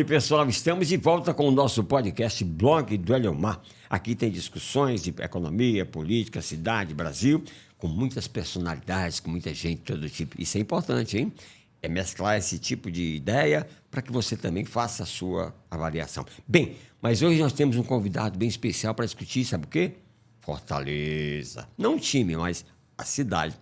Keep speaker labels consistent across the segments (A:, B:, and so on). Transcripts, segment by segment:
A: pessoal, estamos de volta com o nosso podcast Blog do Eliomar. Aqui tem discussões de economia, política, cidade, Brasil, com muitas personalidades, com muita gente de todo tipo. Isso é importante, hein? É mesclar esse tipo de ideia para que você também faça a sua avaliação. Bem, mas hoje nós temos um convidado bem especial para discutir, sabe o quê? Fortaleza. Não o time, mas a cidade.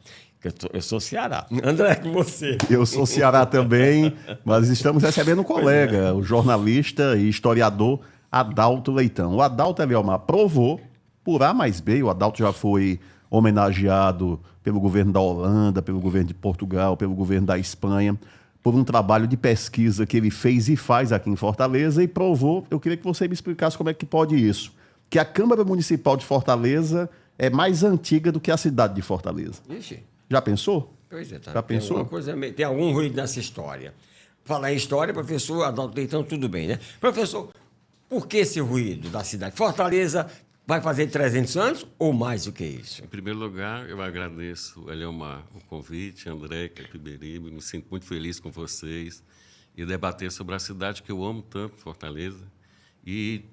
A: Eu sou Ceará. André, com você.
B: Eu sou Ceará também, mas estamos recebendo um colega, o jornalista e historiador Adalto Leitão. O Adalto Eliomar provou, por A mais B, o Adalto já foi homenageado pelo governo da Holanda, pelo governo de Portugal, pelo governo da Espanha, por um trabalho de pesquisa que ele fez e faz aqui em Fortaleza e provou. Eu queria que você me explicasse como é que pode isso. Que a Câmara Municipal de Fortaleza é mais antiga do que a cidade de Fortaleza.
A: Ixi.
B: Já pensou?
A: Pois é, tá.
B: Já pensou?
A: Tem algum ruído nessa história. Falar em história, professor Adalto Leitão, tudo bem, né? Professor, por que esse ruído da cidade? Fortaleza vai fazer 300 anos ou mais do que isso?
C: Em primeiro lugar, eu agradeço, Eliomar, o convite, André, Capiberibe, me sinto muito feliz com vocês e debater sobre a cidade que eu amo tanto, Fortaleza. E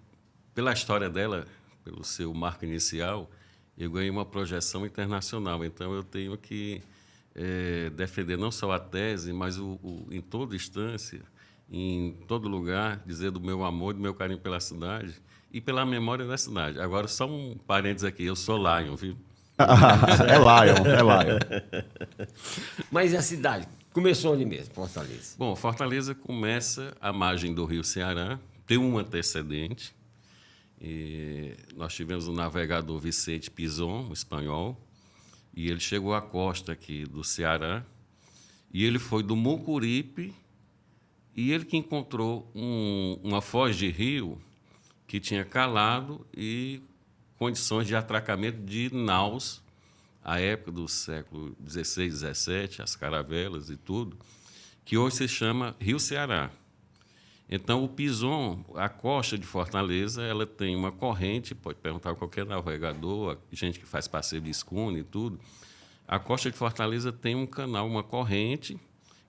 C: pela história dela, pelo seu marco inicial, eu ganhei uma projeção internacional. Então, eu tenho que defender não só a tese, mas em toda instância, em todo lugar, dizer do meu amor, do meu carinho pela cidade e pela memória da cidade. Agora, só um parênteses aqui, eu sou Lion, viu?
B: É Lion.
A: Mas a cidade começou onde mesmo, Fortaleza?
C: Bom, Fortaleza começa à margem do rio Ceará, tem um antecedente. E nós tivemos o navegador Vicente Pinzón, um espanhol, e ele chegou à costa aqui do Ceará, e ele foi do Mucuripe, e ele que encontrou uma foz de rio que tinha calado e condições de atracamento de naus, à época do século XVI, XVII, as caravelas e tudo, que hoje se chama Rio Ceará. Então, o Pinzón, a costa de Fortaleza, ela tem uma corrente, pode perguntar a qualquer navegador, gente que faz passeio de escuna e tudo. A costa de Fortaleza tem um canal, uma corrente,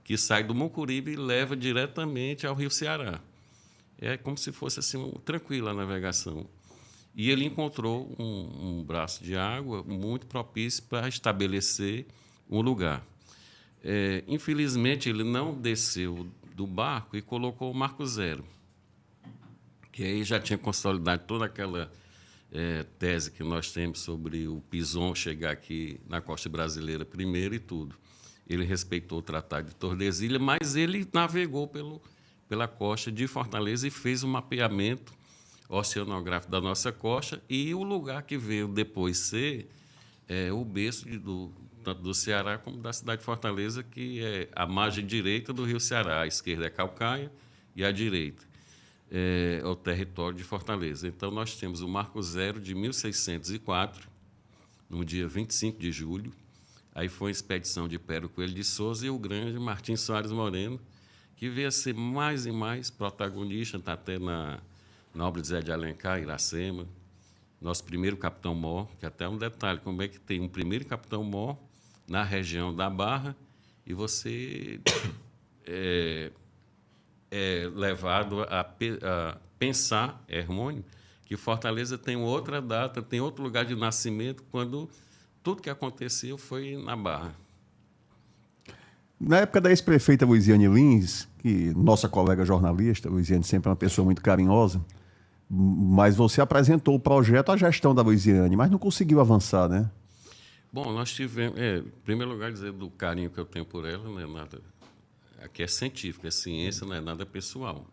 C: que sai do Mucuripe e leva diretamente ao Rio Ceará. É como se fosse assim, tranquila a navegação. E ele encontrou um braço de água muito propício para estabelecer um lugar. Infelizmente, ele não desceu do barco e colocou o Marco Zero, que aí já tinha consolidado toda aquela tese que nós temos sobre o Pinzón chegar aqui na costa brasileira primeiro e tudo. Ele respeitou o Tratado de Tordesilhas, mas ele navegou pela costa de Fortaleza e fez um mapeamento oceanográfico da nossa costa e o lugar que veio depois ser o berço tanto do Ceará como da cidade de Fortaleza, que é a margem direita do rio Ceará. A esquerda é Calcaia e a direita é o território de Fortaleza. Então, nós temos o Marco Zero de 1604, no dia 25 de julho. Aí foi a expedição de Pero Coelho de Souza e o grande Martim Soares Moreno, que veio a ser mais e mais protagonista, está até na obra de Zé de Alencar, Iracema. Nosso primeiro capitão-mor, que até é um detalhe, como é que tem um primeiro capitão-mor na região da Barra e você é levado a pensar, Hermônio, que Fortaleza tem outra data, tem outro lugar de nascimento, quando tudo que aconteceu foi na Barra.
B: Na época da ex-prefeita Luiziane Lins, que nossa colega jornalista, Luiziane sempre é uma pessoa muito carinhosa, mas você apresentou o projeto à gestão da Luiziane, mas não conseguiu avançar, né?
C: Bom, nós tivemos, em primeiro lugar, dizer do carinho que eu tenho por ela, não é nada, aqui é científico, é ciência, não é nada pessoal.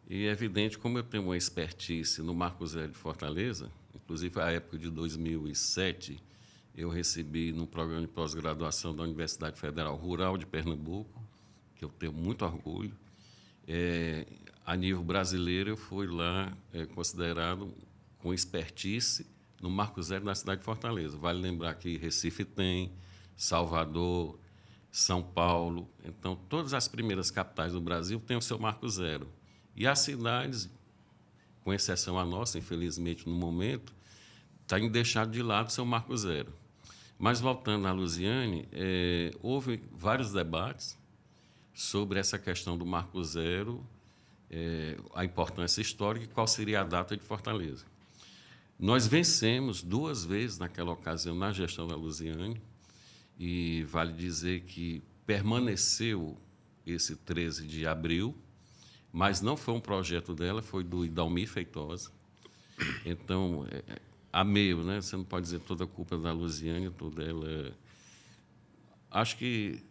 C: E é evidente, como eu tenho uma expertise no Marco Zero de Fortaleza, inclusive, à época de 2007, eu recebi no programa de pós-graduação da Universidade Federal Rural de Pernambuco, que eu tenho muito orgulho. A nível brasileiro, eu fui lá considerado com expertise no Marco Zero da cidade de Fortaleza. Vale lembrar que Recife tem, Salvador, São Paulo. Então, todas as primeiras capitais do Brasil têm o seu Marco Zero. E as cidades, com exceção a nossa, infelizmente, no momento, têm deixado de lado o seu Marco Zero. Mas, voltando à Luiziane, houve vários debates sobre essa questão do Marco Zero a importância histórica e qual seria a data de Fortaleza. Nós vencemos 2 vezes naquela ocasião na gestão da Luziane, e vale dizer que permaneceu esse 13 de abril, mas não foi um projeto dela, foi do Idalmir Feitosa. Então, a meio, né? Você não pode dizer toda a culpa da Luziane, toda ela. Acho que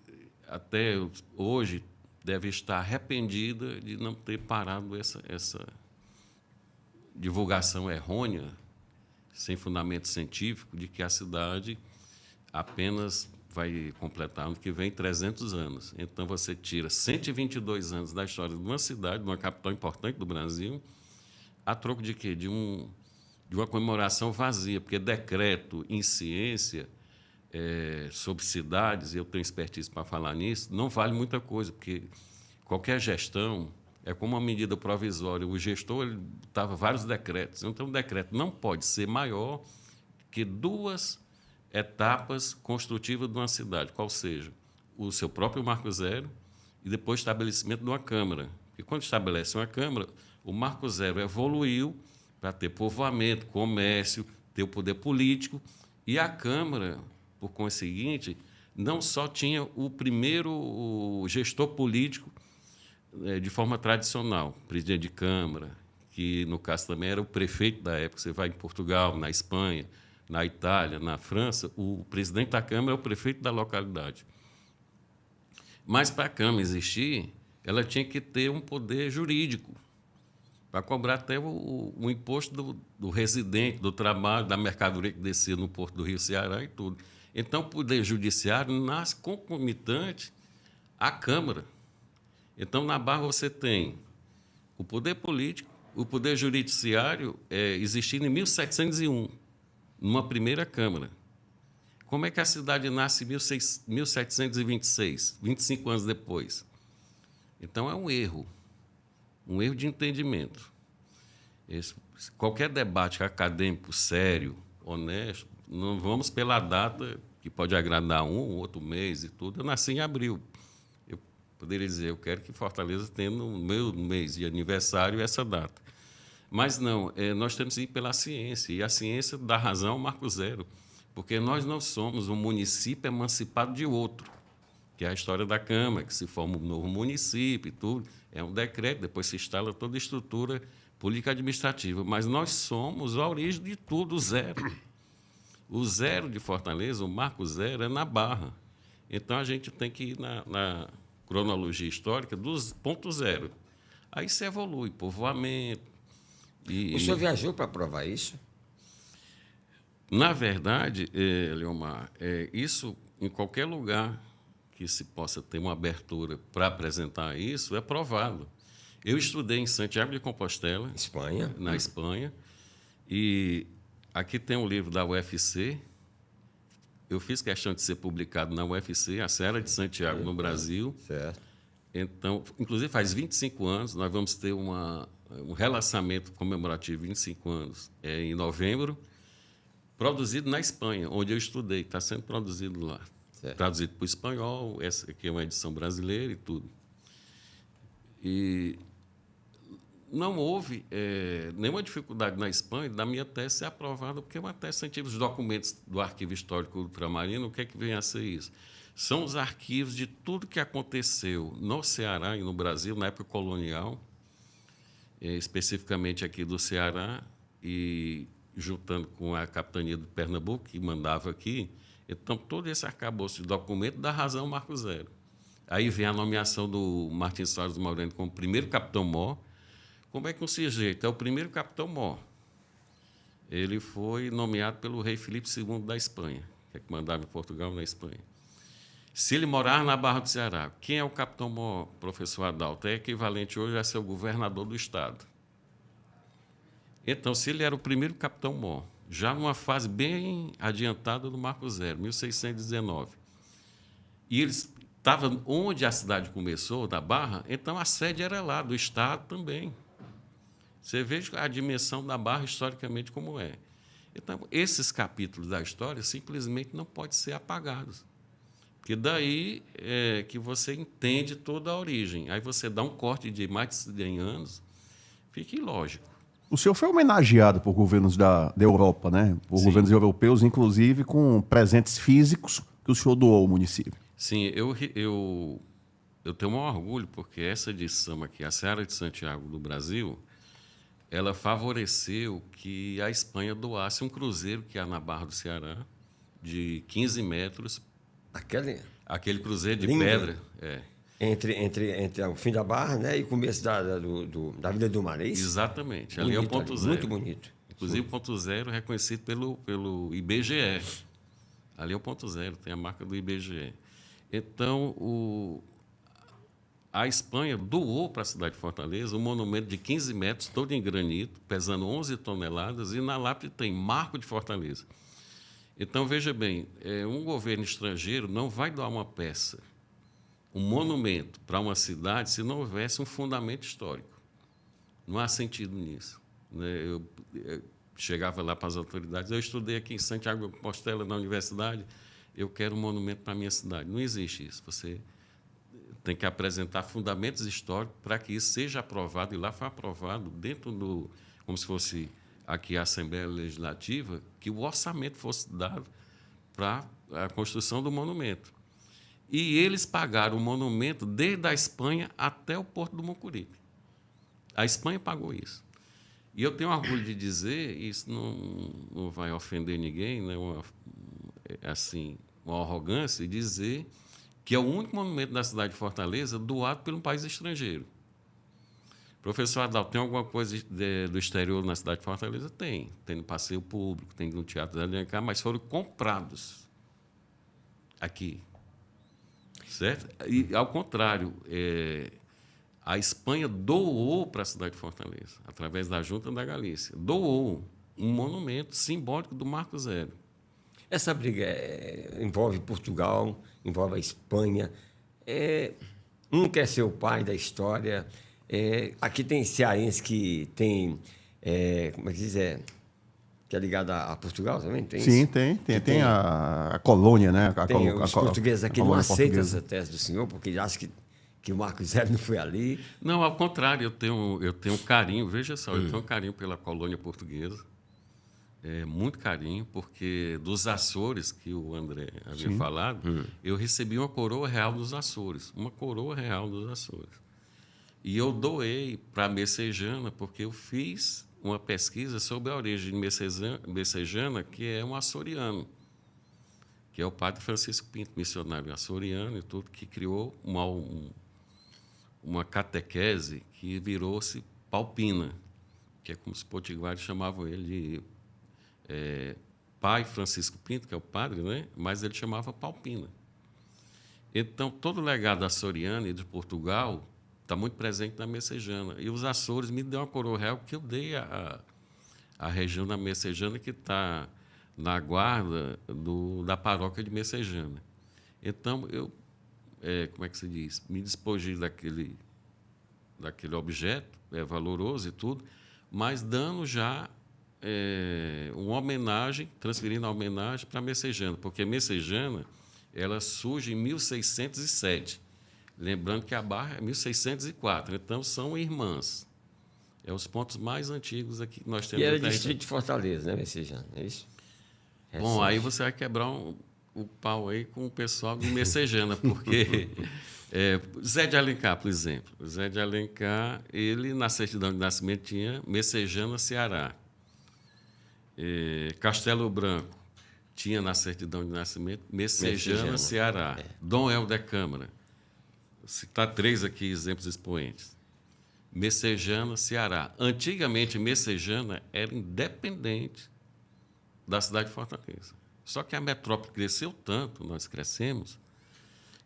C: até hoje deve estar arrependida de não ter parado essa divulgação errônea, sem fundamento científico, de que a cidade apenas vai completar ano que vem 300 anos. Então, você tira 122 anos da história de uma cidade, de uma capital importante do Brasil, a troco de quê? De uma comemoração vazia, porque decreto em ciência sobre cidades, e eu tenho expertise para falar nisso, não vale muita coisa, porque qualquer gestão é como uma medida provisória. O gestor ele botava vários decretos. Então, o decreto não pode ser maior que 2 etapas construtivas de uma cidade, qual seja o seu próprio Marco Zero e depois o estabelecimento de uma Câmara. E quando estabelece uma Câmara, o Marco Zero evoluiu para ter povoamento, comércio, ter o poder político, e a Câmara, por conseguinte, não só tinha o primeiro gestor político de forma tradicional, presidente de Câmara, que, no caso, também era o prefeito da época. Você vai em Portugal, na Espanha, na Itália, na França, o presidente da Câmara é o prefeito da localidade. Mas, para a Câmara existir, ela tinha que ter um poder jurídico para cobrar até o imposto do residente, do trabalho, da mercadoria que descia no Porto do Rio Ceará e tudo. Então, o poder judiciário nasce concomitante à Câmara. Então, na Barra você tem o poder político, o poder judiciário existindo em 1701, numa primeira Câmara. Como é que a cidade nasce em 1726, 25 anos depois? Então, é um erro de entendimento. Qualquer debate acadêmico sério, honesto, não vamos pela data, que pode agradar um, outro mês e tudo. Eu nasci em abril. Eu poderia dizer, eu quero que Fortaleza tenha no meu mês de aniversário essa data. Mas não, nós temos que ir pela ciência, e a ciência dá razão ao Marco Zero, porque nós não somos um município emancipado de outro, que é a história da Câmara, que se forma um novo município e tudo, é um decreto, depois se instala toda a estrutura política administrativa, mas nós somos a origem de tudo, o zero. O zero de Fortaleza, o Marco Zero, é na Barra. Então, a gente tem que ir na cronologia histórica dos pontos zero. Aí se evolui, povoamento.
A: O senhor viajou para provar isso?
C: Na verdade, Leomar, isso em qualquer lugar que se possa ter uma abertura para apresentar isso é provado. Eu estudei em Santiago de Compostela,
A: Espanha.
C: Na Espanha, e aqui tem um livro da UFC. Eu fiz questão de ser publicado na UFC, a Serra de Santiago, no Brasil.
A: Certo.
C: Então, inclusive, faz 25 anos, nós vamos ter um relançamento comemorativo de 25 anos em novembro, produzido na Espanha, onde eu estudei, está sendo produzido lá.
A: Certo.
C: Traduzido para o espanhol, essa aqui é uma edição brasileira e tudo. E não houve nenhuma dificuldade na Espanha da minha tese ser aprovada, porque é uma tese científica. Os documentos do Arquivo Histórico Ultramarino, o que é que vem a ser isso? São os arquivos de tudo que aconteceu no Ceará e no Brasil, na época colonial, especificamente aqui do Ceará, e juntando com a capitania de Pernambuco, que mandava aqui. Então, todo esse arcabouço de documento dá razão ao Marco Zero. Aí vem a nomeação do Martins Soares Moreno como primeiro capitão-mor. Como é que um sujeito é o primeiro capitão-mor? Ele foi nomeado pelo rei Filipe II da Espanha, que é que mandava em Portugal, na Espanha. Se ele morar na Barra do Ceará, quem é o capitão-mor, professor Adalto? É equivalente hoje a ser o governador do Estado. Então, se ele era o primeiro capitão-mor, já numa fase bem adiantada do Marco Zero, 1619, e ele estava onde a cidade começou, da Barra, então a sede era lá, do Estado também. Você veja a dimensão da Barra historicamente como é. Então, esses capítulos da história simplesmente não podem ser apagados. Que daí é que você entende toda a origem. Aí você dá um corte de mais de 100 anos, fica ilógico.
B: O senhor foi homenageado por governos da Europa, né? Por
C: Sim.
B: governos europeus, inclusive com presentes físicos que o senhor doou ao município.
C: Sim, eu tenho um orgulho, porque essa edição aqui, a Seara de Santiago do Brasil, ela favoreceu que a Espanha doasse um cruzeiro que há na Barra do Ceará, de 15 metros. Aquele cruzeiro de
A: Lindo.
C: pedra. É.
A: Entre o fim da Barra, né, e o começo da Vila do Mar, é isso?
C: Exatamente. Ali é o ponto zero.
A: Muito bonito.
C: Inclusive, o ponto zero reconhecido pelo IBGE. Ali é o ponto zero, tem a marca do IBGE. Então, a Espanha doou para a cidade de Fortaleza um monumento de 15 metros, todo em granito, pesando 11 toneladas, e na lápide tem Marco de Fortaleza. Então, veja bem, um governo estrangeiro não vai doar uma peça, um monumento para uma cidade se não houvesse um fundamento histórico. Não há sentido nisso. Eu chegava lá para as autoridades, eu estudei aqui em Santiago de Compostela, na universidade, eu quero um monumento para a minha cidade. Não existe isso. Você tem que apresentar fundamentos históricos para que isso seja aprovado, e lá foi aprovado dentro do, como se fosse aqui a Assembleia Legislativa, que o orçamento fosse dado para a construção do monumento. E eles pagaram o monumento desde a Espanha até o Porto do Mucuripe. A Espanha pagou isso. E eu tenho orgulho de dizer, isso não vai ofender ninguém, né? Uma arrogância, dizer que é o único monumento da cidade de Fortaleza doado por um país estrangeiro. Professor Adalto, tem alguma coisa do exterior na cidade de Fortaleza? Tem. Tem no Passeio Público, tem no Teatro Zé de Alencar, mas foram comprados aqui. Certo? E, ao contrário, a Espanha doou para a cidade de Fortaleza, através da Junta da Galícia, doou um monumento simbólico do Marco Zero.
A: Essa briga envolve Portugal, envolve a Espanha. Um quer ser o pai da história. Aqui tem cearense que tem, como é que diz, que é ligado a Portugal também? Tem
B: Sim,
A: isso?
B: tem a colônia, né?
A: Os portugueses aqui não aceitam
B: portuguesa.
A: essa tese do senhor, porque acham que o Marco Zero não foi ali.
C: Não, ao contrário, eu tenho carinho, veja só, eu tenho um carinho pela colônia portuguesa, muito carinho, porque dos Açores, que o André havia falado, eu recebi uma coroa real dos Açores, E eu doei para a Messejana, porque eu fiz uma pesquisa sobre a origem de Messejana, que é um açoriano, que é o padre Francisco Pinto, missionário açoriano e tudo, que criou uma catequese que virou-se Palpina, que é como os potiguares chamavam ele de Pai Francisco Pinto, que é o padre, né? Mas ele chamava Palpina. Então, todo o legado açoriano e de Portugal está muito presente na Messejana. E os Açores me deu uma coroa real que eu dei à região da Messejana, que está na guarda da paróquia de Messejana. Então, eu, como é que se diz? Me despojei daquele objeto, valoroso e tudo, mas dando já uma homenagem, transferindo a homenagem para Messejana, porque Messejana ela surge em 1607. Lembrando que a Barra é 1604, então são irmãs. Os pontos mais antigos aqui que nós temos.
A: E era distrito de Fortaleza, né, Messejana? É isso?
C: Bom, aí você vai quebrar o pau aí com o pessoal de Messejana, porque Zé de Alencar, por exemplo. Zé de Alencar, ele na certidão de nascimento tinha Messejana, Ceará. Castelo Branco tinha na certidão de nascimento Messejana, Ceará. Dom Helder Câmara. Vou citar 3 aqui exemplos expoentes. Messejana, Ceará. Antigamente, Messejana era independente da cidade de Fortaleza. Só que a metrópole cresceu tanto, nós crescemos,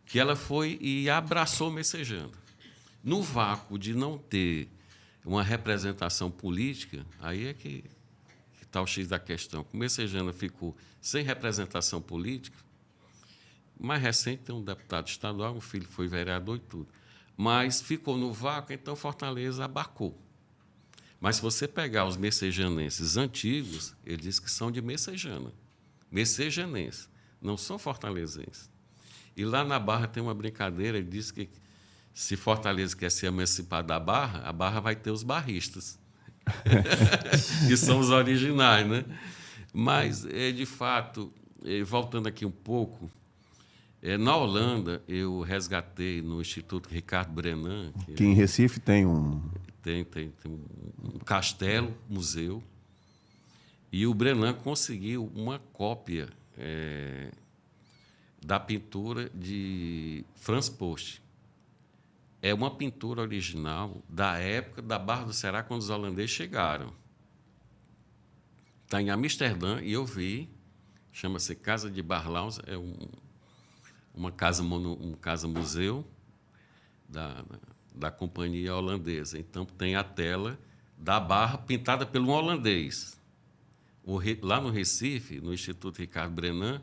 C: que ela foi e abraçou Messejana. No vácuo de não ter uma representação política, aí é que está o X da questão. Como Messejana ficou sem representação política, mais recente tem um deputado estadual, um filho foi vereador e tudo. Mas ficou no vácuo, então Fortaleza abarcou. Mas se você pegar os messejanenses antigos, eles dizem que são de Messejana. Messejanenses, não são fortalezenses. E lá na Barra tem uma brincadeira, ele diz que se Fortaleza quer se emancipar da Barra, a Barra vai ter os barristas, que são os originais, né? Mas, de fato, voltando aqui um pouco, na Holanda, eu resgatei no Instituto Ricardo Brenan.
B: Que em Recife tem um...
C: Tem um castelo, museu. E o Brenan conseguiu uma cópia da pintura de Franz Post. É uma pintura original da época da Barra do Ceará, quando os holandeses chegaram. Está em Amsterdã e eu vi, chama-se Casa de Barlaus, é uma casa-museu da companhia holandesa. Então, tem a tela da Barra pintada por um holandês. Lá no Recife, no Instituto Ricardo Brenan,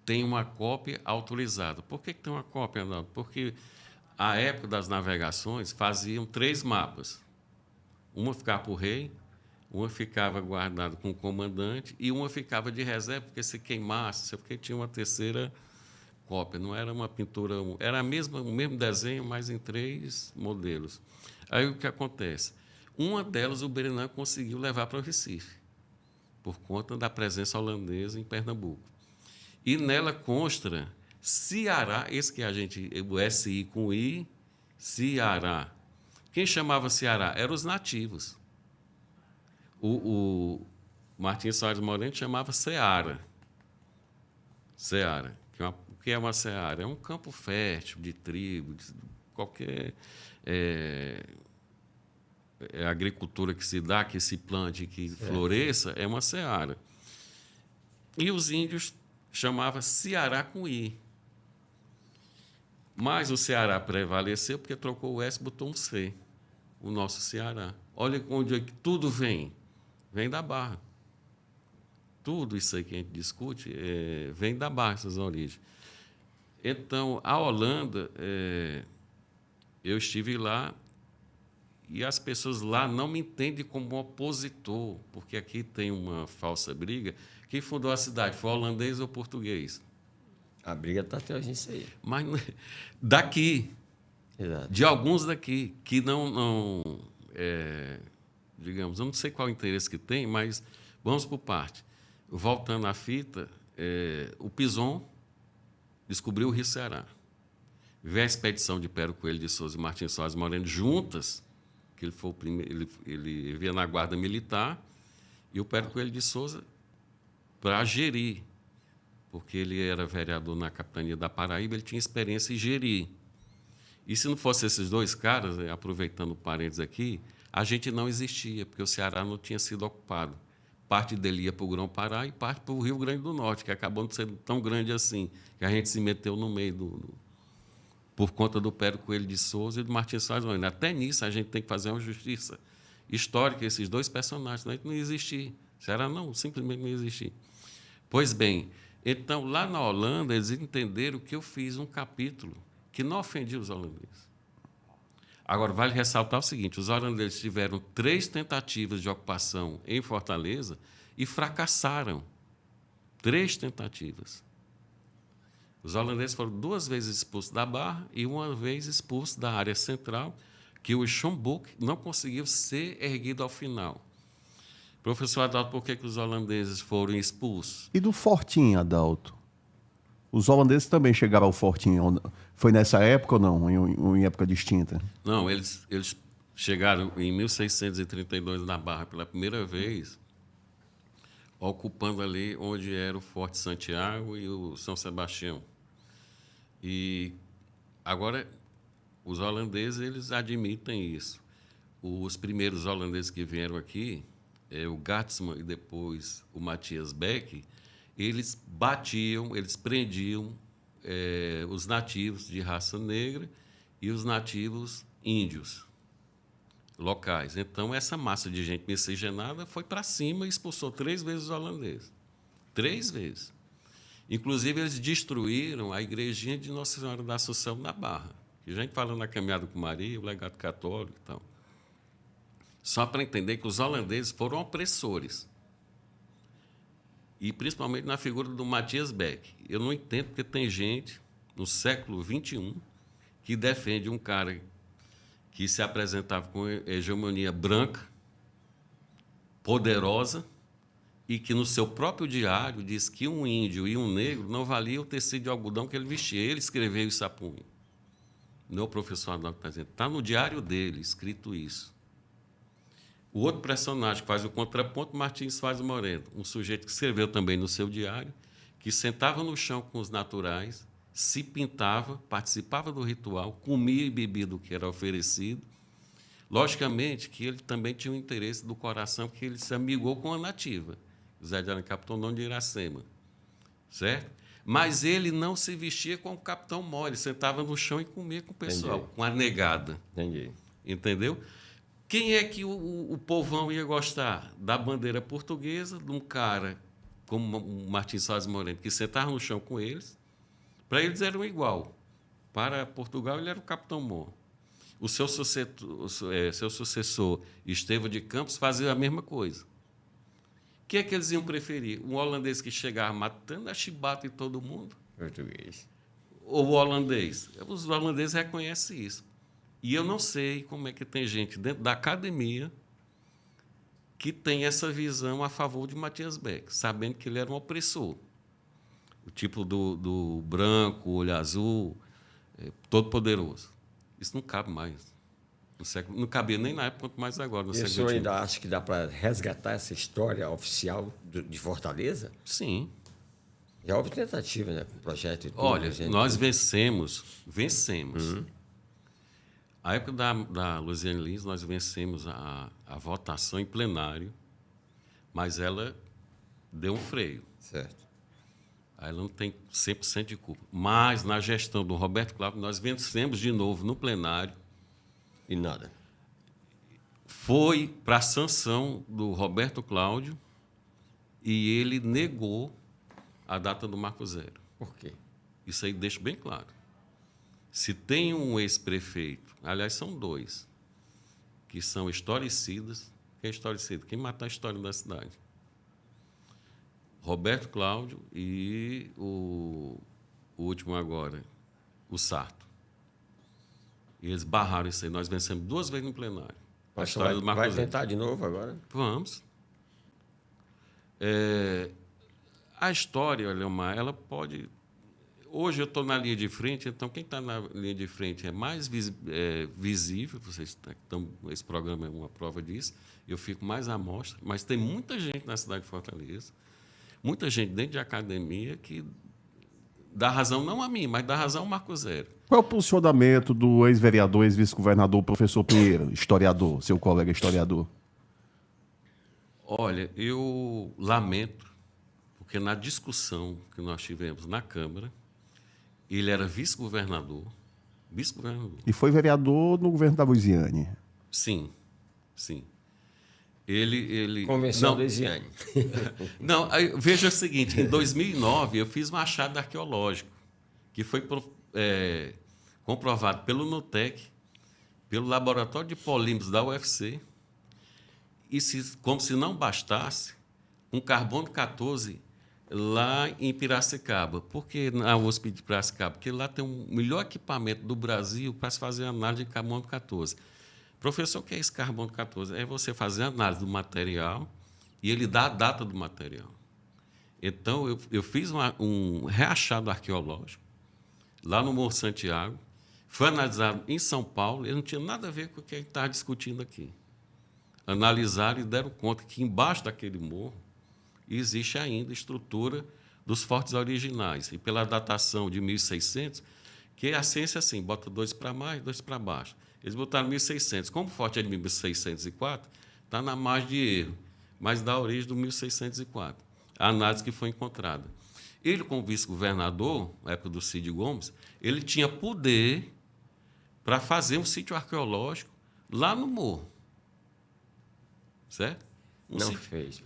C: tem uma cópia autorizada. Por que tem uma cópia, Arnaldo? Porque, à época das navegações, faziam 3 mapas. Uma ficava para o rei, uma ficava guardada com o comandante e uma ficava de reserva, porque se queimasse, porque tinha uma terceira cópia. Não era uma pintura, era o mesmo desenho, mas em 3 modelos. Aí o que acontece? Uma delas o Brenan conseguiu levar para o Recife, por conta da presença holandesa em Pernambuco. E nela consta Ceará, esse que o SI com I, Ceará. Quem chamava Ceará? Eram os nativos. O Martins Soares Moreno chamava Ceara. Ceara. O que é uma Ceara? É um campo fértil de trigo, de qualquer agricultura que se dá, que se plante, que floresça, é uma Ceara. E os índios chamavam Ceará com I. Mas o Ceará prevaleceu porque trocou o S e botou um C, o nosso Ceará. Olha onde tudo vem. Vem da Barra. Tudo isso aí que a gente discute vem da Barra, essas origens. Então, a Holanda, eu estive lá e as pessoas lá não me entendem como opositor, porque aqui tem uma falsa briga. Quem fundou a cidade foi holandês ou português?
A: A briga está até hoje nisso aí.
C: Mas daqui,
A: Exato.
C: de alguns daqui, que digamos, eu não sei qual o interesse que tem, mas vamos por parte. Voltando à fita, o Pison descobriu o Rio Ceará. Vê a expedição de Pero Coelho de Souza e Martins Soares Moreno juntas, que ele foi o primeiro, ele via na guarda militar, e o Pero Coelho de Souza para gerir, porque ele era vereador na capitania da Paraíba, ele tinha experiência em gerir. E se não fossem esses 2 caras, aproveitando o parênteses aqui, a gente não existia, porque o Ceará não tinha sido ocupado. Parte dele ia para o Grão-Pará e parte para o Rio Grande do Norte, que acabou não sendo tão grande assim, que a gente se meteu no meio por conta do Pero Coelho de Souza e do Martins Soares Moreno. Até nisso a gente tem que fazer uma justiça histórica, esses 2 personagens, senão não existia. Ceará simplesmente não existia. Pois bem, então, lá na Holanda, eles entenderam que eu fiz um capítulo que não ofendia os holandeses. Agora, vale ressaltar o seguinte, os holandeses tiveram 3 tentativas de ocupação em Fortaleza e fracassaram. 3 tentativas. Os holandeses foram 2 vezes expulsos da Barra e 1 vez expulsos da área central, que o Schomburg não conseguiu ser erguido ao final. Professor Adalto, por que os holandeses foram expulsos?
B: E do Fortinho, Adalto? Os holandeses também chegaram ao Fortinho. Foi nessa época ou não? Em época distinta?
C: Não, eles chegaram em 1632 na Barra pela primeira vez, ocupando ali onde era o Forte Santiago e o São Sebastião. E agora os holandeses eles admitem isso. Os primeiros holandeses que vieram aqui, o Gatsman e depois o Matthias Beck, eles batiam, eles prendiam os nativos de raça negra e os nativos índios locais. Então, essa massa de gente miscigenada foi para cima e expulsou 3 vezes os holandeses. 3 vezes. Inclusive, eles destruíram a igrejinha de Nossa Senhora da Assunção na Barra. A gente fala na Caminhada com Maria, o legado católico e tal. Só para entender que os holandeses foram opressores. E principalmente na figura do Matthias Beck. Eu não entendo porque tem gente no século XXI, que defende um cara que se apresentava com hegemonia branca, poderosa, e que no seu próprio diário diz que um índio e um negro não valia o tecido de algodão que ele vestia. Ele escreveu isso a punho. Meu professor Adalto está dizendo, está no diário dele escrito isso. O outro personagem que faz o contraponto, Martins Soares Moreno, um sujeito que escreveu também no seu diário, que sentava no chão com os naturais, se pintava, participava do ritual, comia e bebia do que era oferecido. Logicamente que ele também tinha um interesse do coração, porque ele se amigou com a nativa, José de Alencar, capitão de Iracema, certo? Mas ele não se vestia como o capitão Mó, ele sentava no chão e comia com o pessoal,
A: Entendi.
C: com a negada.
A: Entendi.
C: Entendeu? Quem é que o povão ia gostar? Da bandeira portuguesa, de um cara como o Martins Soares Moreno, que sentava no chão com eles. Para eles eram igual. Para Portugal, ele era o capitão Mó. O seu sucessor, Estevão de Campos, fazia a mesma coisa. O que é que eles iam preferir? Um holandês que chegava matando a chibata em todo mundo?
A: Português.
C: Ou o holandês? Os holandeses reconhecem isso. E eu não sei como é que tem gente dentro da academia que tem essa visão a favor de Matias Beck, sabendo que ele era um opressor. O tipo do branco, olho azul, todo poderoso. Isso não cabe mais. Não cabia nem na época, quanto mais agora. No
A: E o
C: século
A: senhor
C: XXI.
A: ainda acha que dá para resgatar essa história oficial de Fortaleza?
C: Sim.
A: Já houve tentativa, né? Com o projeto e tudo.
C: Olha,
A: gente.
C: nós vencemos. A época da Luziane Lins, nós vencemos a votação em plenário, mas ela deu um freio.
A: Certo.
C: Ela não tem 100% de culpa. Mas, na gestão do Roberto Cláudio, nós vencemos de novo no plenário.
A: E nada.
C: Foi para a sanção do Roberto Cláudio e ele negou a data do Marco Zero.
A: Por quê?
C: Isso aí deixa bem claro. Se tem um ex-prefeito, aliás, são dois, que são historicidas. Quem é historicida? Quem mata a história da cidade? Roberto Cláudio e o último agora, o Sarto. E eles barraram isso aí. Nós vencemos 2 vezes no plenário. A
A: Mas
C: história do Marco
A: vai
C: Zero.
A: tentar de novo agora?
C: Vamos. A história, Leomar, ela pode... Hoje eu estou na linha de frente, então quem está na linha de frente é mais visível, vocês estão, esse programa é uma prova disso, eu fico mais à mostra, mas tem muita gente na cidade de Fortaleza, muita gente dentro de academia que dá razão não a mim, mas dá razão ao Marco Zero.
B: Qual é o posicionamento do ex-vereador, ex-vice-governador, professor Pinheiro, historiador, seu colega historiador?
C: Olha, eu lamento, porque na discussão que nós tivemos na Câmara, ele era vice-governador. Vice-governador.
B: E foi vereador no governo da Luiziane.
C: Sim, sim. Ele
A: Convenção
C: não,
A: do Isiane.
C: não, veja o seguinte, em 2009 eu fiz um achado arqueológico que foi comprovado pelo NUTEC, pelo Laboratório de Polímeros da UFC, e como se não bastasse, um carbono 14 lá em Piracicaba. Por que na USP de Piracicaba? Porque lá tem o melhor equipamento do Brasil para se fazer análise de carbono 14. Professor, o que é esse carbono 14? É você fazer a análise do material e ele dá a data do material. Então, eu fiz um reachado arqueológico lá no Morro Santiago, foi analisado em São Paulo, ele não tinha nada a ver com o que a gente está discutindo aqui. Analisaram e deram conta que embaixo daquele morro existe ainda estrutura dos fortes originais. E pela datação de 1600, que a ciência assim, bota 2 para mais, 2 para baixo. Eles botaram 1600. Como o forte é de 1604, está na margem de erro, mas dá origem do 1604. A análise que foi encontrada. Ele, como vice-governador, na época do Cid Gomes, ele tinha poder para fazer um sítio arqueológico lá no morro. Certo?
A: Não fez.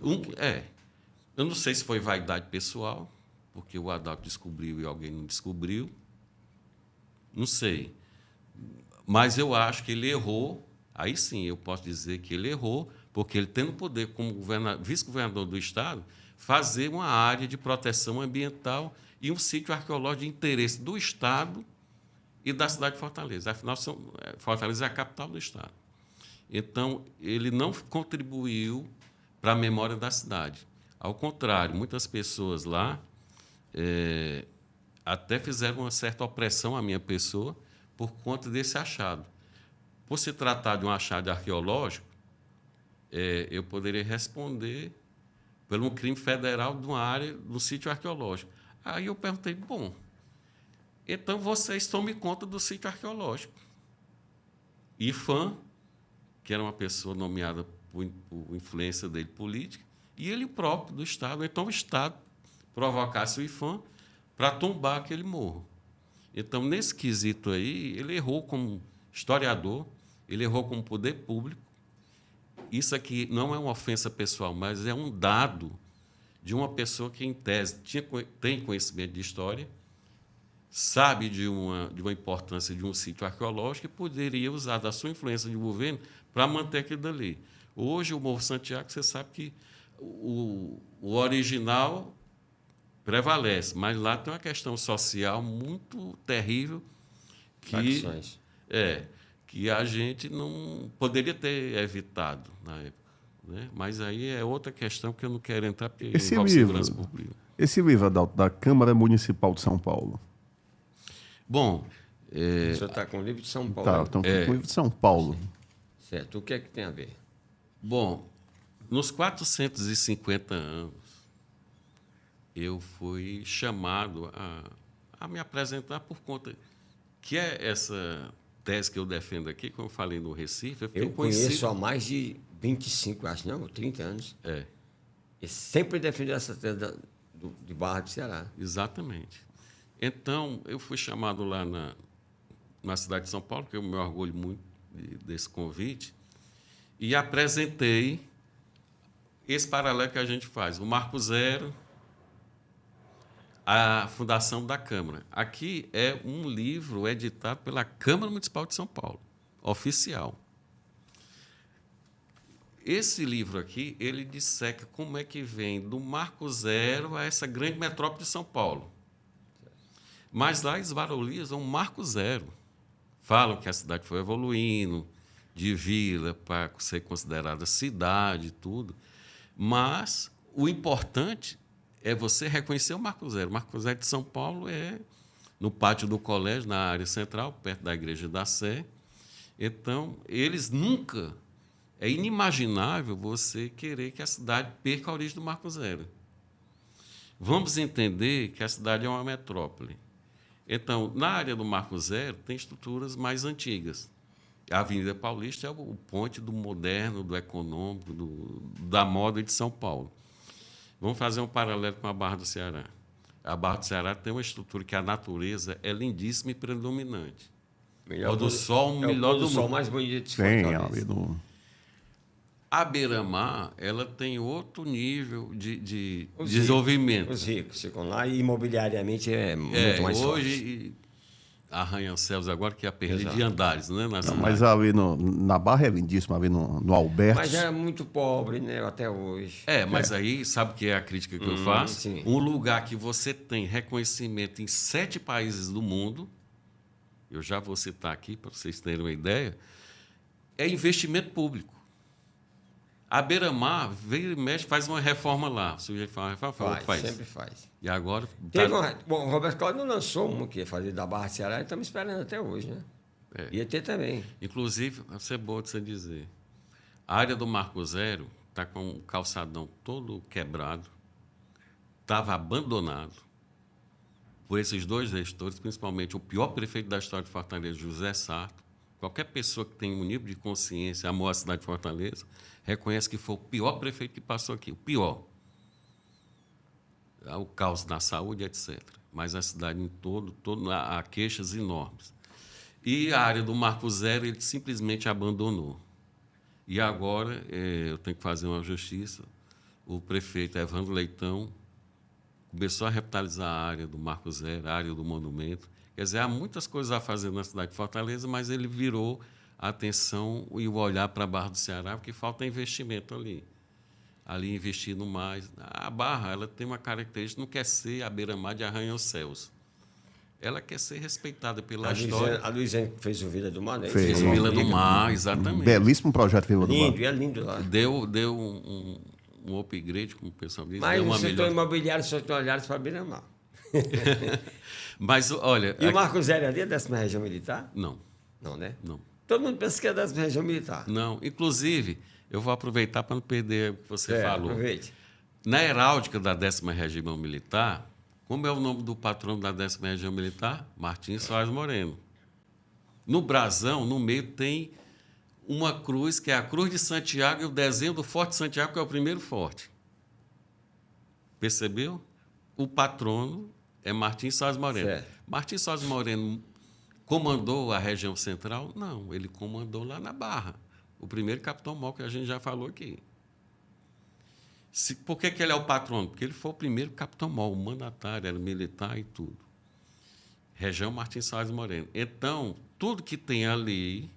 C: Eu não sei se foi vaidade pessoal, porque o Adalto descobriu e alguém não descobriu. Não sei. Mas eu acho que ele errou. Aí sim, eu posso dizer que ele errou, porque ele tendo poder como vice-governador do Estado, fazer uma área de proteção ambiental e um sítio arqueológico de interesse do Estado e da cidade de Fortaleza. Afinal, Fortaleza é a capital do Estado. Então, ele não contribuiu para a memória da cidade. Ao contrário, muitas pessoas lá até fizeram uma certa opressão à minha pessoa por conta desse achado. Por se tratar de um achado arqueológico, eu poderia responder por um crime federal de uma área do sítio arqueológico. Aí eu perguntei, bom, então vocês tomem conta do sítio arqueológico. Ifam, que era uma pessoa nomeada por influência dele política, e ele próprio do Estado. Então o Estado provocasse o Ifam para tombar aquele morro. Então, nesse quesito aí, ele errou como historiador, ele errou como poder público. Isso aqui não é uma ofensa pessoal, mas é um dado de uma pessoa que, em tese, tem conhecimento de história, sabe de uma importância de um sítio arqueológico e poderia usar da sua influência de governo para manter aquilo dali. Hoje, o Morro Santiago, você sabe que o original prevalece, mas lá tem uma questão social muito terrível que a gente não poderia ter evitado na época. Né? Mas aí é outra questão que eu não quero entrar, porque envolve segurança pública.
B: Esse livro, Adalto, da Câmara Municipal de São Paulo.
A: Bom, o senhor está com o livro de São Paulo.
B: Tá, então com o livro de São Paulo.
A: Certo. O que é que tem a ver?
C: Bom, nos 450 anos, eu fui chamado a me apresentar por conta que é essa tese que eu defendo aqui, como eu falei no Recife.
A: Eu conheço há mais de 25, acho, não, 30 anos. E sempre defendi essa tese de Barra do Ceará.
C: Exatamente. Então, eu fui chamado lá na cidade de São Paulo, que eu me orgulho muito desse convite, e apresentei esse paralelo que a gente faz, o Marco Zero, a fundação da Câmara. Aqui é um livro editado pela Câmara Municipal de São Paulo, oficial. Esse livro aqui, ele disseca como é que vem do Marco Zero a essa grande metrópole de São Paulo. Mas lá eles valorizam um Marco Zero. Falam que a cidade foi evoluindo, de vila para ser considerada cidade e tudo. Mas o importante é você reconhecer o Marco Zero. O Marco Zero de São Paulo é no pátio do colégio, na área central, perto da Igreja da Sé. Então, eles nunca... É inimaginável você querer que a cidade perca a origem do Marco Zero. Vamos entender que a cidade é uma metrópole. Então, na área do Marco Zero, tem estruturas mais antigas. A Avenida Paulista é o ponte do moderno, do econômico, da moda de São Paulo. Vamos fazer um paralelo com a Barra do Ceará. A Barra do Ceará tem uma estrutura que a natureza é lindíssima e predominante. O do sol, o melhor do mundo. O sol
A: mais bonito de
B: Fortaleza.
C: A beira-mar, ela tem outro nível de desenvolvimento.
A: Os ricos ficam lá e imobiliariamente é muito mais forte.
C: Hoje, arranha-céus agora que é a perda de andares, né?
B: Não, mas ali na Barra é lindíssimo, ali no Alberto.
A: Mas é muito pobre, né? Até hoje.
C: Mas aí, sabe o que é a crítica que eu faço?
A: Sim.
C: Um lugar que você tem reconhecimento em 7 países do mundo, eu já vou citar aqui para vocês terem uma ideia, é investimento público. A beira-mar, veio e mexe, faz uma reforma lá. O sujeito faz uma reforma, faz.
A: Sempre faz.
C: E agora...
A: Bom, o Roberto Cláudio não lançou uma que ia fazer da Barra do Ceará e estamos esperando até hoje, né? Ia ter também.
C: Inclusive, vai ser bom de você dizer, a área do Marco Zero está com o calçadão todo quebrado, estava abandonado por esses 2 gestores, principalmente o pior prefeito da história de Fortaleza, José Sarto. Qualquer pessoa que tem um nível de consciência, amor à cidade de Fortaleza, reconhece que foi o pior prefeito que passou aqui, o pior. O caos na saúde, etc. Mas a cidade em todo há queixas enormes. E a área do Marco Zero, ele simplesmente abandonou. E agora, eu tenho que fazer uma justiça, o prefeito Evandro Leitão começou a revitalizar a área do Marco Zero, a área do monumento. Quer dizer, há muitas coisas a fazer na cidade de Fortaleza, mas ele virou a atenção e o olhar para a Barra do Ceará, porque falta investimento ali. ali investindo mais. A Barra, ela tem uma característica, não quer ser a beira-mar de arranha-céus. Ela quer ser respeitada pela história.
A: A Luiziane fez o Vila do Mar, né?
B: Fez.
C: Fez o Vila do Mar, exatamente.
B: Belíssimo projeto Vila do Mar.
A: Lindo, é lindo lá.
C: Deu um upgrade, como o pessoal diz.
A: Mas
C: deu
A: o
C: uma
A: setor
C: melhor...
A: imobiliário só tem olhado para Beira-Mar.
C: Mas, olha...
A: E o Marco Zero ali é da 10ª Região Militar?
C: Não,
A: Não, né?
C: não.
A: Todo mundo pensa que é da 10ª Região Militar.
C: Não. Inclusive, eu vou aproveitar para não perder o que você falou.
A: Aproveite.
C: Na heráldica da 10ª Região Militar, como é o nome do patrono da 10ª Região Militar? Martins Soares Moreno. No brasão, no meio, tem uma cruz, que é a Cruz de Santiago, e o desenho do Forte Santiago, que é o primeiro forte. Percebeu? O patrono é Martins Soares Moreno.
A: Certo.
C: Martins Soares Moreno comandou a região central? Não, ele comandou lá na Barra. O primeiro Capitão Mol, que a gente já falou aqui. Por que ele é o patrono? Porque ele foi o primeiro Capitão Mol, o mandatário, era militar e tudo. Região Martins Soares Moreno. Então, tudo que tem ali,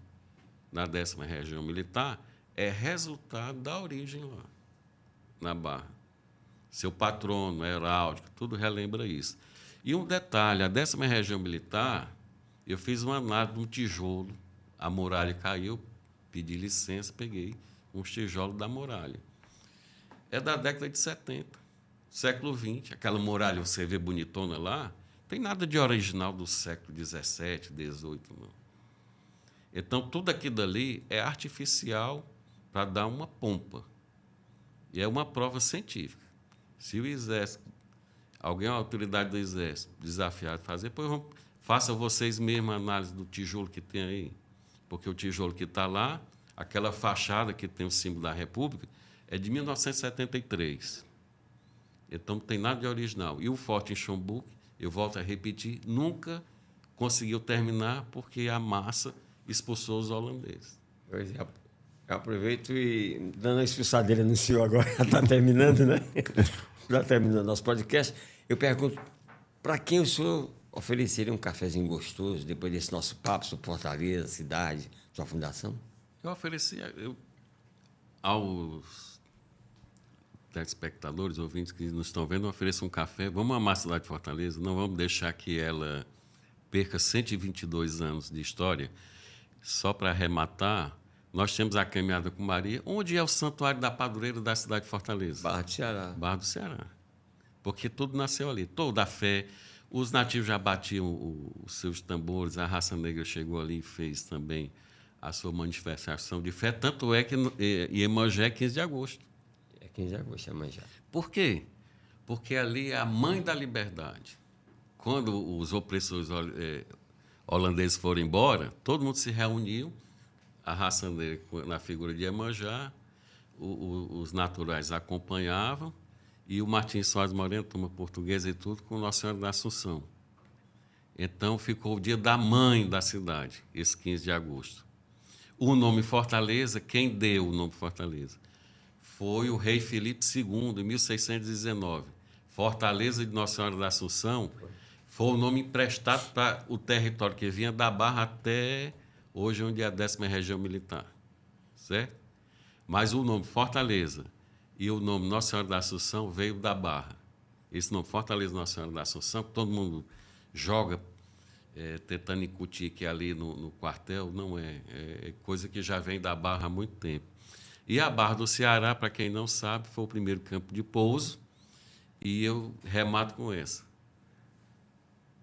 C: na 10ª Região Militar, é resultado da origem lá, na Barra. Seu patrono, heráldico, tudo relembra isso. E um detalhe, a 10ª Região Militar, eu fiz uma análise no tijolo, a muralha caiu, pedi licença, peguei uns tijolos da muralha. É da década de 70, século XX. Aquela muralha, você vê bonitona lá, tem nada de original do século XVII, XVIII, não. Então, tudo aquilo dali é artificial para dar uma pompa. E é uma prova científica. Se o Exército, alguém, a autoridade do Exército, desafiar a fazer, pois façam vocês mesmos a análise do tijolo que tem aí. Porque o tijolo que está lá, aquela fachada que tem o símbolo da República, é de 1973. Então, não tem nada de original. E o Forte em Schomburg, eu volto a repetir, nunca conseguiu terminar porque a massa expulsou os holandeses.
A: Pois é. Eu aproveito e, dando a expulsadeira no senhor agora, está terminando, né? Já terminando nosso podcast, eu pergunto, para quem o senhor ofereceria um cafezinho gostoso depois desse nosso papo sobre Fortaleza, cidade, sua fundação?
C: Eu ofereci aos telespectadores, ouvintes que nos estão vendo, eu ofereço um café. Vamos amar a cidade de Fortaleza, não vamos deixar que ela perca 122 anos de história. Só para arrematar, nós temos a Caminhada com Maria, onde é o santuário da padroeira da cidade de Fortaleza.
A: Barra do Ceará.
C: Barra do Ceará. Porque tudo nasceu ali, toda a fé. Os nativos já batiam os seus tambores, a raça negra chegou ali e fez também a sua manifestação de fé. Tanto é que Iemanjé é 15 de agosto.
A: É 15 de agosto, Iemanjá.
C: Por quê? Porque ali é a mãe da liberdade. Quando os opressores holandeses foram embora, todo mundo se reuniu, a raça negra na figura de Iemanjá, os naturais acompanhavam, e o Martins Soares Moreno, turma portuguesa e tudo, com Nossa Senhora da Assunção. Então, ficou o dia da mãe da cidade, esse 15 de agosto. O nome Fortaleza, quem deu o nome Fortaleza? Foi o rei Filipe II, em 1619. Fortaleza de Nossa Senhora da Assunção foi o nome emprestado para o território que vinha da Barra até hoje, onde é a 10ª Região Militar. Certo? Mas o nome Fortaleza e o nome Nossa Senhora da Assunção veio da Barra. Esse nome Fortaleza Nossa Senhora da Assunção, que todo mundo joga tentando incutir que ali no quartel, não é. É coisa que já vem da Barra há muito tempo. E a Barra do Ceará, para quem não sabe, foi o primeiro campo de pouso, e eu remato com essa.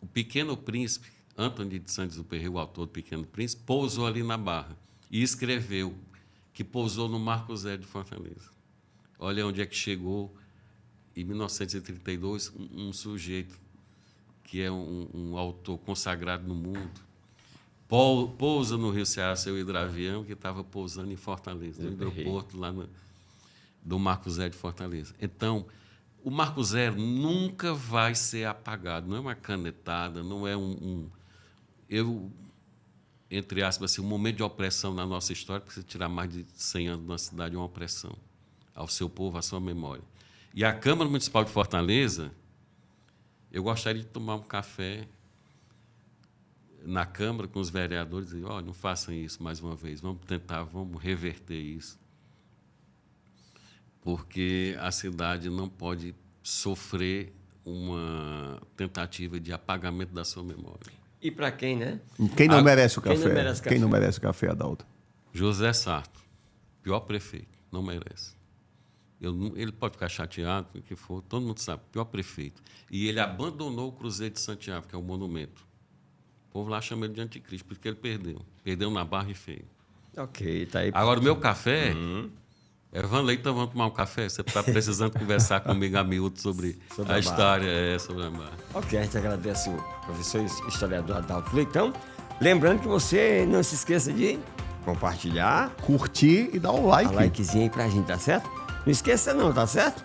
C: O Pequeno Príncipe, Antony de Saint-Exupéry, o autor do Pequeno Príncipe, pousou ali na Barra e escreveu que pousou no Marco Zero de Fortaleza. Olha onde é que chegou, em 1932, um sujeito que é um autor consagrado no mundo, pousa no Rio Ceará, seu hidroavião, que estava pousando em Fortaleza, no hidroporto lá do Marco Zero de Fortaleza. Então, o Marco Zero nunca vai ser apagado, não é uma canetada, não é entre aspas, assim, um momento de opressão na nossa história, porque você tirar mais de 100 anos de uma cidade é uma opressão ao seu povo, à sua memória. E a Câmara Municipal de Fortaleza, eu gostaria de tomar um café na Câmara com os vereadores e dizer, não façam isso mais uma vez, vamos tentar, vamos reverter isso. porque a cidade não pode sofrer uma tentativa de apagamento da sua memória.
A: E para quem, né?
B: Quem não merece o
A: quem
B: café?
A: não merece
B: Quem não
A: café?
B: merece o café, Adalto?
C: José Sarto, pior prefeito, não merece. Ele pode ficar chateado com o que for, todo mundo sabe, pior prefeito. E ele abandonou o Cruzeiro de Santiago, que é um monumento. O povo lá chama ele de anticristo, porque ele perdeu. Perdeu na barra e feio.
A: Ok, tá aí.
C: Agora, o meu café... Vanley, então vamos tomar um café? Você está precisando conversar comigo a miúdo sobre
A: Sobre
C: a
A: a
C: história, sobre a barra.
A: Ok, a gente agradece o professor historiador Adalto Leitão. Lembrando que você não se esqueça de compartilhar,
B: Curtir e dar um like.
A: a likezinha aí pra gente, tá certo? Não esqueça não, tá certo?